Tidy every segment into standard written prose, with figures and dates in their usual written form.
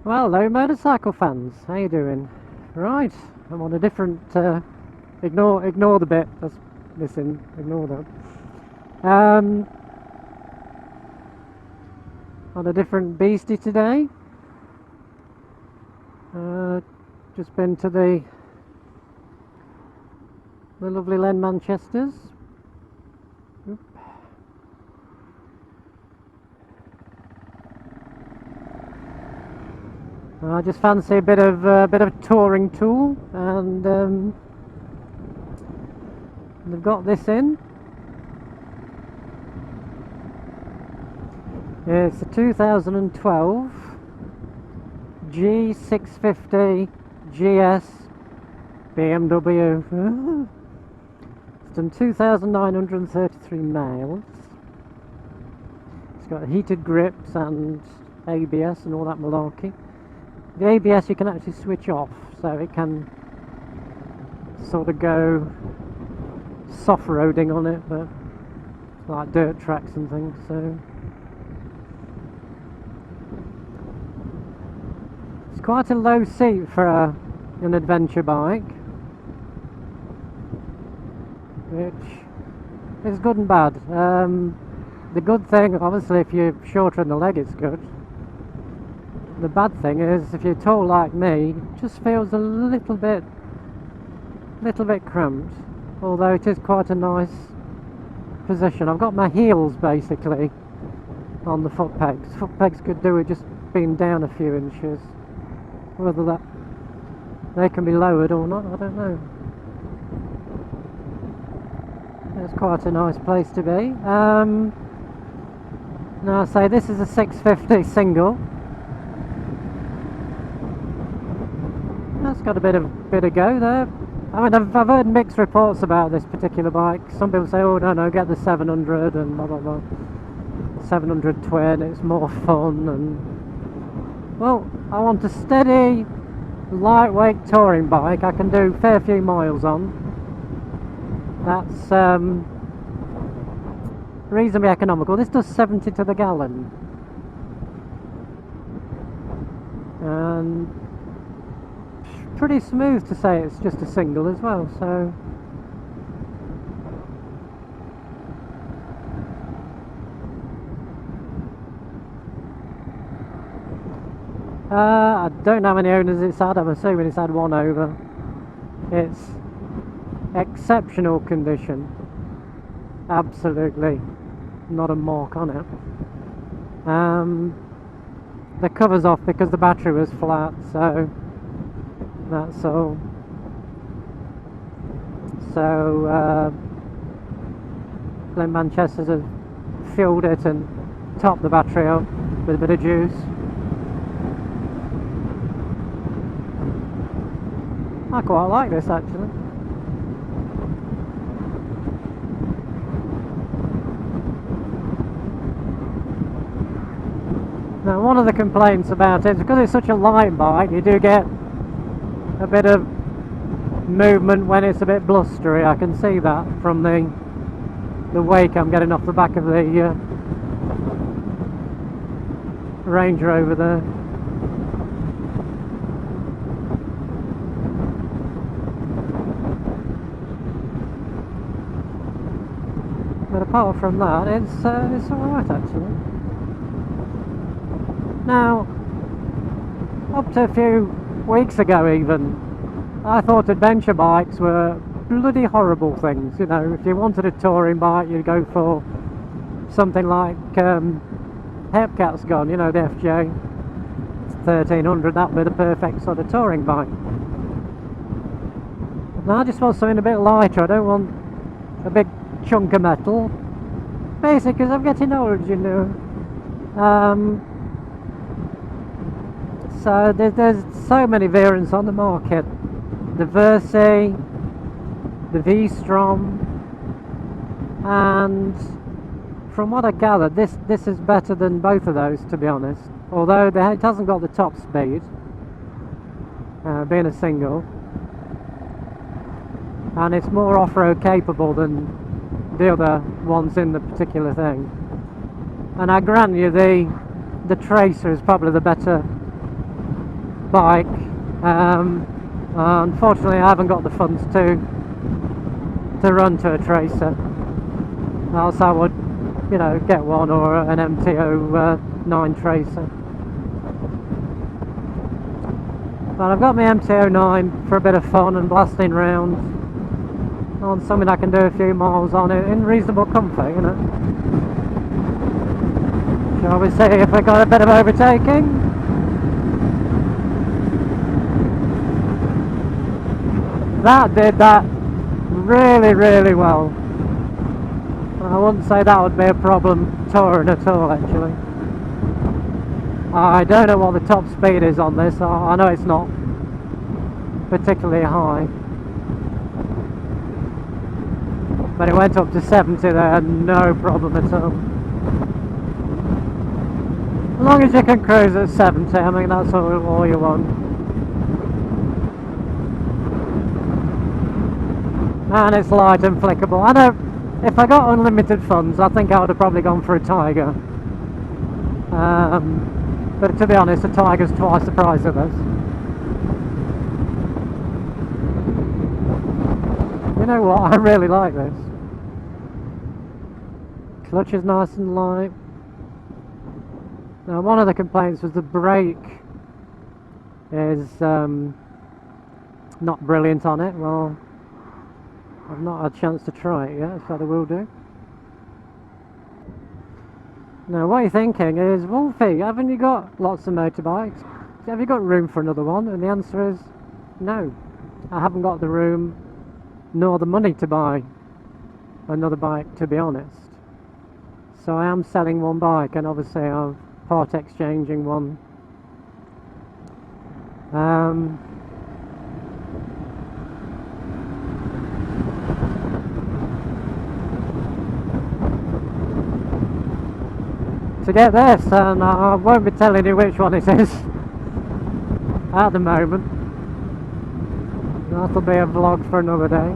Well, hello motorcycle fans, how you doing? Right, I'm on a different, ignore the bit that's missing, ignore that. On a different beastie today. Just been to the lovely Len Manchester's. Oop. I just fancy a bit of touring tool, and they've got this in. It's a 2012 G650 GS BMW. It's done 2,933 miles. It's got heated grips and ABS and all that malarkey. The ABS you can actually switch off, so it can sort of go soft roading on it, but like dirt tracks and things. So it's quite a low seat for an adventure bike, which is good and bad. The good thing, obviously, if you're shorter in the leg, it's good. The bad thing is, if you're tall like me, it just feels a little bit cramped. Although it is quite a nice position. I've got my heels basically on the foot pegs. Foot pegs could do with just being down a few inches. Whether they can be lowered or not, I don't know. It's quite a nice place to be. Now I say this is a 650 single. That's got a bit of go there. I mean, I've heard mixed reports about this particular bike. Some people say, oh no, get the 700 and blah blah blah. 700 twin, it's more fun. And well, I want a steady, lightweight touring bike I can do a fair few miles on. That's reasonably economical. This does 70 to the gallon, and pretty smooth to say it's just a single as well. So I don't know how many owners it's had. I'm assuming it's had one over. It's exceptional condition, absolutely not a mark on it. The cover's off because the battery was flat, so that's all. So Len Manchester's have filled it and topped the battery up with a bit of juice. I quite like this actually. Now, one of the complaints about it is because it's such a light bike, you do get a bit of movement when it's a bit blustery. I can see that from the wake I'm getting off the back of the Range Rover there. But apart from that, it's alright actually. Now, up to a few weeks ago even, I thought adventure bikes were bloody horrible things. You know, if you wanted a touring bike, you'd go for something like Hepcat's gone, you know, the FJ 1300, that would be the perfect sort of touring bike. Now I just want something a bit lighter. I don't want a big chunk of metal. Basically, because I'm getting old, you know. So there's so many variants on the market. The Versi, the V-Strom, and from what I gathered, this is better than both of those, to be honest. Although it hasn't got the top speed, being a single, and it's more off-road capable than the other ones in the particular thing. And I grant you, the Tracer is probably the better bike. Unfortunately, I haven't got the funds to run to a Tracer. Else I would, you know, get one, or an MT-09 Tracer. But I've got my MT-09 for a bit of fun and blasting round on something I can do a few miles on it in reasonable comfort, you know. Shall we see if we got a bit of overtaking? That did that really, really well. I wouldn't say that would be a problem touring at all, actually. I don't know what the top speed is on this. I know it's not particularly high, but it went up to 70 there, no problem at all. As long as you can cruise at 70, I mean, that's all you want. And it's light and flickable. I know if I got unlimited funds, I think I would have probably gone for a Tiger. But to be honest, a Tiger's twice the price of this. You know what? I really like this. Clutch is nice and light. Now, one of the complaints was the brake is not brilliant on it. Well, I've not had a chance to try it yet, so I will do. Now, what you're thinking is, Wolfie, haven't you got lots of motorbikes? Have you got room for another one? And the answer is no. I haven't got the room nor the money to buy another bike, to be honest. So I am selling one bike, and obviously I'm part exchanging one. To get this, and I won't be telling you which one it is at the moment. That'll be a vlog for another day.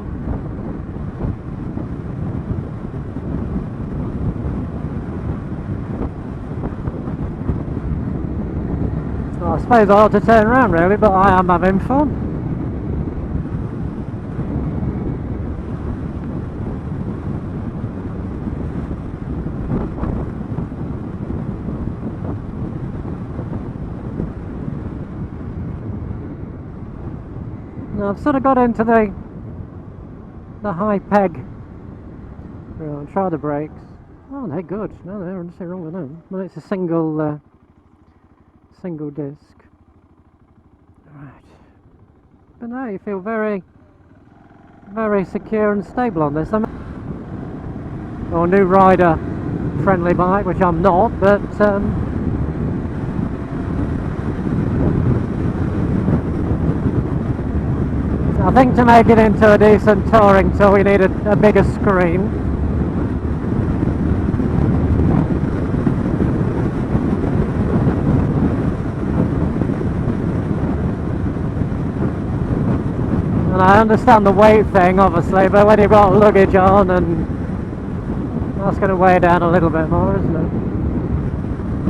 Well, I suppose I ought to turn around really, but I am having fun. I've sort of got into the high peg. I'll try the brakes. Oh, they're good. No, there's nothing wrong with them. Well, it's a single disc. Right. But no, you feel very, very secure and stable on this. Or new rider friendly bike, which I'm not, but I think to make it into a decent touring tour we need a bigger screen. And I understand the weight thing obviously, but when you've got luggage on, and that's going to weigh down a little bit more, isn't it?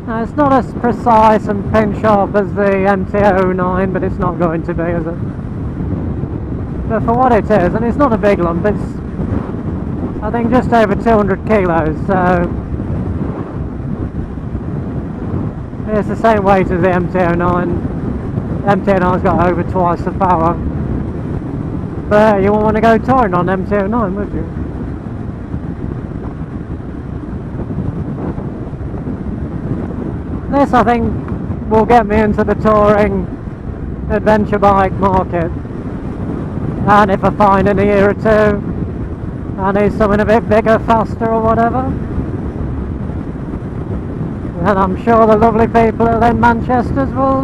Now, it's not as precise and pin sharp as the MT-09, but it's not going to be, is it? But for what it is, and it's not a big lump, it's I think just over 200 kilos, so it's the same weight as the MT-09. MT-09's got over twice the power, but you wouldn't want to go touring on MT-09, would you? This I think will get me into the touring adventure bike market. And if I find in a year or two I need something a bit bigger, faster or whatever, then I'm sure the lovely people at Lynn Manchester's will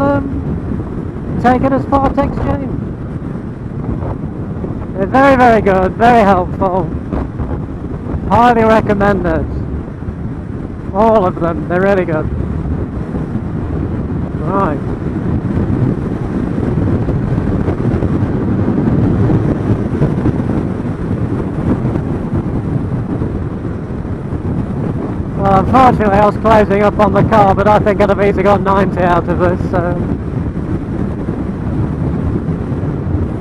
take it as part exchange. They're very, very good, very helpful, highly recommended. All of them, they're really good. Right. Unfortunately, I was closing up on the car, but I think I'd have easily got 90 out of this. So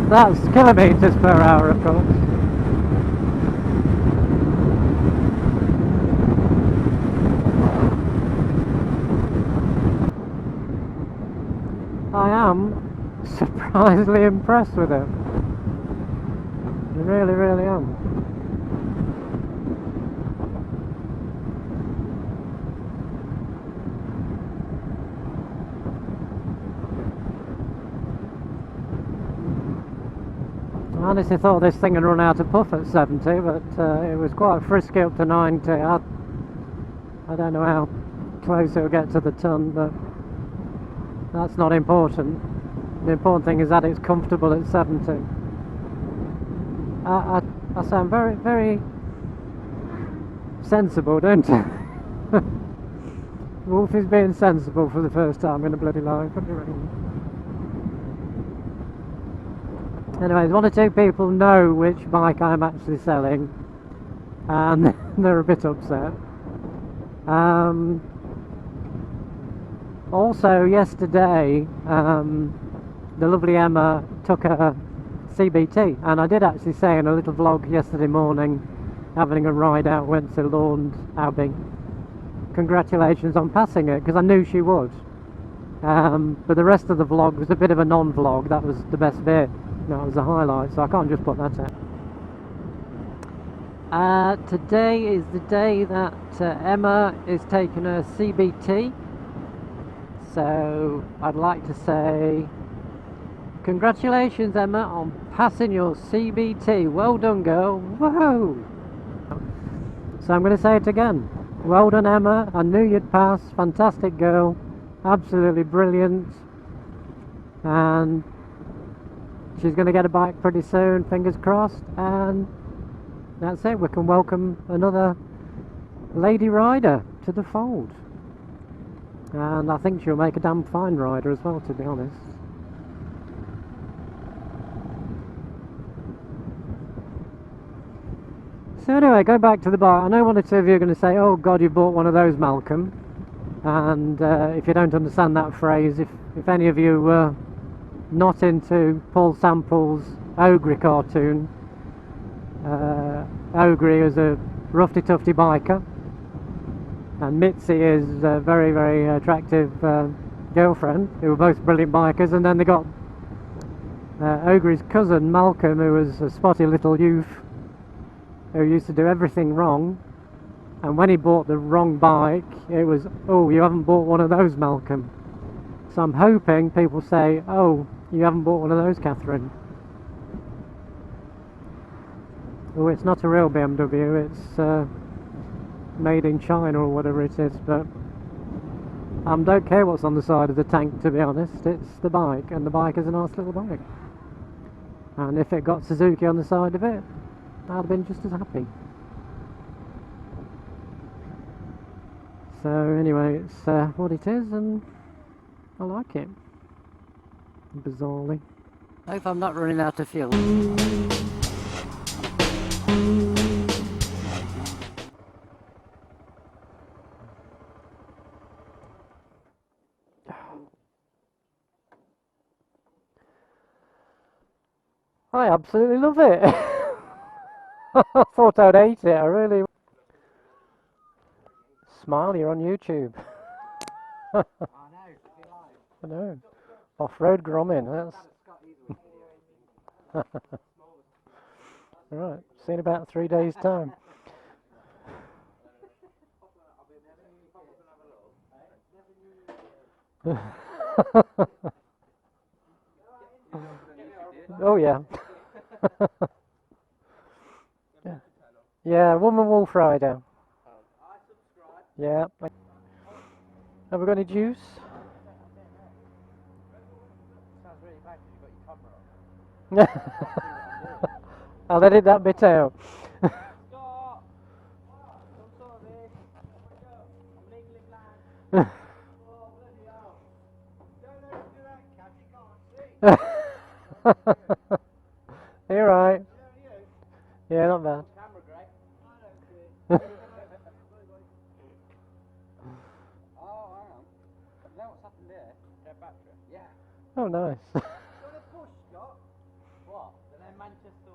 that's kilometres per hour, of course. I am surprisingly impressed with it. I really, really am. I honestly thought this thing had run out of puff at 70, but it was quite frisky up to 90. I don't know how close it'll get to the ton, but that's not important. The important thing is that it's comfortable at 70. I sound very, very sensible, don't I? Wolfie's being sensible for the first time in a bloody life. What do you reckon? Anyways, one or two people know which bike I'm actually selling, and they're a bit upset. Also, yesterday, the lovely Emma took a CBT, and I did actually say in a little vlog yesterday morning, having a ride out, went to Laund Abbey. Congratulations on passing it, because I knew she would. But the rest of the vlog was a bit of a non-vlog. That was the best bit. That was the highlight, so I can't just put that out. Today is the day that Emma is taking her CBT. So I'd like to say congratulations, Emma, on passing your CBT. Well done, girl. Whoa! So I'm going to say it again. Well done, Emma. I knew you'd pass. Fantastic girl. Absolutely brilliant. And she's going to get a bike pretty soon, fingers crossed. And that's it. We can welcome another lady rider to the fold. And I think she'll make a damn fine rider as well, to be honest. So anyway, go back to the bike. I know one or two of you are going to say, oh God, you bought one of those, Malcolm. And if you don't understand that phrase, if any of you were not into Paul Sample's Ogre cartoon, Ogre is a roughy-tufty biker, and Mitzi is a very, very attractive girlfriend, who were both brilliant bikers. And then they got Ogre's cousin Malcolm, who was a spotty little youth who used to do everything wrong, and when he bought the wrong bike, it was, oh, you haven't bought one of those, Malcolm. So I'm hoping people say, oh, you haven't bought one of those, Catherine. Oh, it's not a real BMW, it's made in China or whatever it is, but I don't care what's on the side of the tank, to be honest. It's the bike, and the bike is a nice little bike. And if it got Suzuki on the side of it, I'd have been just as happy. So anyway, it's what it is, and I like it, bizarrely. I hope I'm not running out of fuel. I absolutely love it. I thought I'd hate it, I really. Smile, you're on YouTube. I know. Off-road gromming, that's... Right, see in about 3 days' time. Oh yeah. Yeah, Woman Wolf Rider. Yeah. Have we got any juice? Sounds really bad because you've got your camera on. I'll edit that bit out. You're right. Yeah, not bad. here. Get battery? Yeah. Oh, nice. You want a push, Scott? What? And then Manchester